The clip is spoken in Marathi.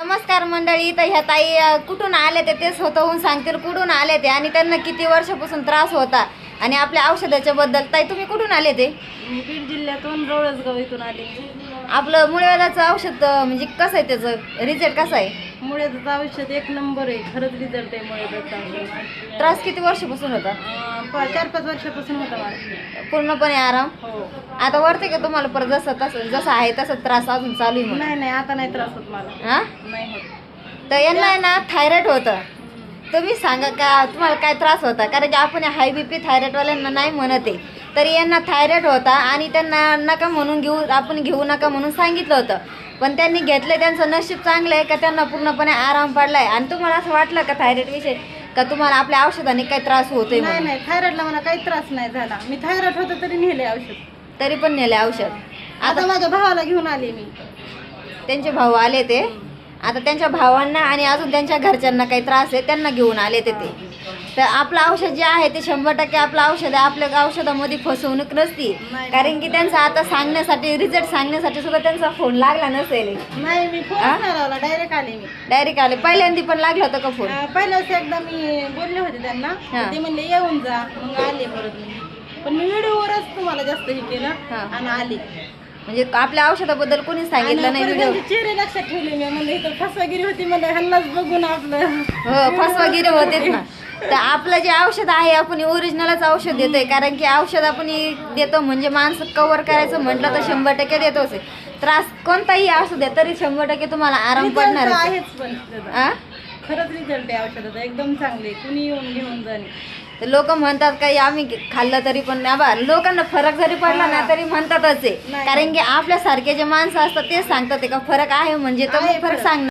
नमस्कार मंडळी. तर ह्या ताई कुठून आले ते स्वतःहून सांगतील कुठून आले ते आणि त्यांना किती वर्षापासून त्रास होता आणि आपल्या औषधाच्या बद्दल. ताई तुम्ही कुठून आले ते? बीड जिल्ह्यातून रवळसगाव इथून आले. आपलं मुळव्याधाचं औषध म्हणजे कसं आहे, त्याचं रिझल्ट कसा आहे? मुळव्याधाचं औषध एक नंबर आहे, खरंच रिझल्ट आहे मुळव्याधाचा. त्रास किती वर्षापासून होता? 4-5 वर्षापासून होता मला पूर्णपणे आराम? हो. आता वाटतं का तुम्हाला परत जसं आहे तसं त्रास अजून चालू आहे? नाही आता नाही त्रास होत मला. हा, नाही होत. तर यांना आहे ना थायरॉइड होतं. तुम्ही सांगा का तुम्हाला काय त्रास होता? कारण की आपण हाय BP थायरॉइडवाल्यांना नाही म्हणत आहे, तरी यांना थायरॉइड होता आणि त्यांना नका म्हणून घेऊ नका म्हणून सांगितलं होतं, पण त्यांनी घेतलं. त्यांचं नशीब चांगलं आहे का त्यांना पूर्णपणे आराम पडलाय. आणि तुम्हाला असं वाटलं का थायरॉइड विषयी का तुम्हाला आपल्या औषधाने काही त्रास होतोय? नाही थायरॉइडला मला काही त्रास नाही झाला. मी थायरॉइड होतं तरी नेले औषध. तरी पण नेले औषध. आता माझ्या भावाला घेऊन आले मी. त्यांचे भाऊ आले ते. आता त्यांच्या भावांना आणि अजून त्यांच्या घरच्यांना काही त्रास आहे त्यांना घेऊन आले ते. तर आपलं औषध जे आहे ते 100% आपलं औषध आहे. आपल्या औषधामध्ये फसवणूक नसती, कारण की त्यांचं आता सांगण्यासाठी रिझल्ट सांगण्यासाठी सुद्धा त्यांचा फोन लागला नसेल. नाही मी फोन नाही लावला, डायरेक्ट आले मी. डायरेक्ट आले. पहिल्यांदा पण लागला होता का फोन? पहिल्याच एकदा मी बोलले होते त्यांना, ते म्हणले येऊन जा, मग आले परत मी. पण मी व्हिडिओवरच तुम्हाला जास्त हे केलं आणि आले. म्हणजे आपल्या औषधाबद्दल कोणीच सांगितलं नाही व्हिडिओ? चेहरे लक्षात ठेवले मी. म्हणजे इथं फसवागिरी होती, म्हणजे हल्लाच बघून आपलं हो फसवागिरी होते ना. तर आपलं जे औषध आहे आपण ओरिजिनलच औषध देतोय, कारण की औषध आपण देतो म्हणजे माणसं कव्हर करायचं म्हटलं तर 100% देतोच आहे. त्रास कोणताही औषध आहे तरी 100% तुम्हाला आराम पडणार आहेच. पण खरंच रिझल्ट आहे औषधाचा, एकदम चांगले. कुणी येऊन घेऊन जाणे. तर लोक म्हणतात काही आम्ही खाल्लं तरी पण लोकांना फरक जरी पडला ना तरी म्हणतातच आहे, कारण की आपल्यासारखे जे माणसं असतात तेच सांगतात का फरक आहे म्हणजे तर फरक सांगणार.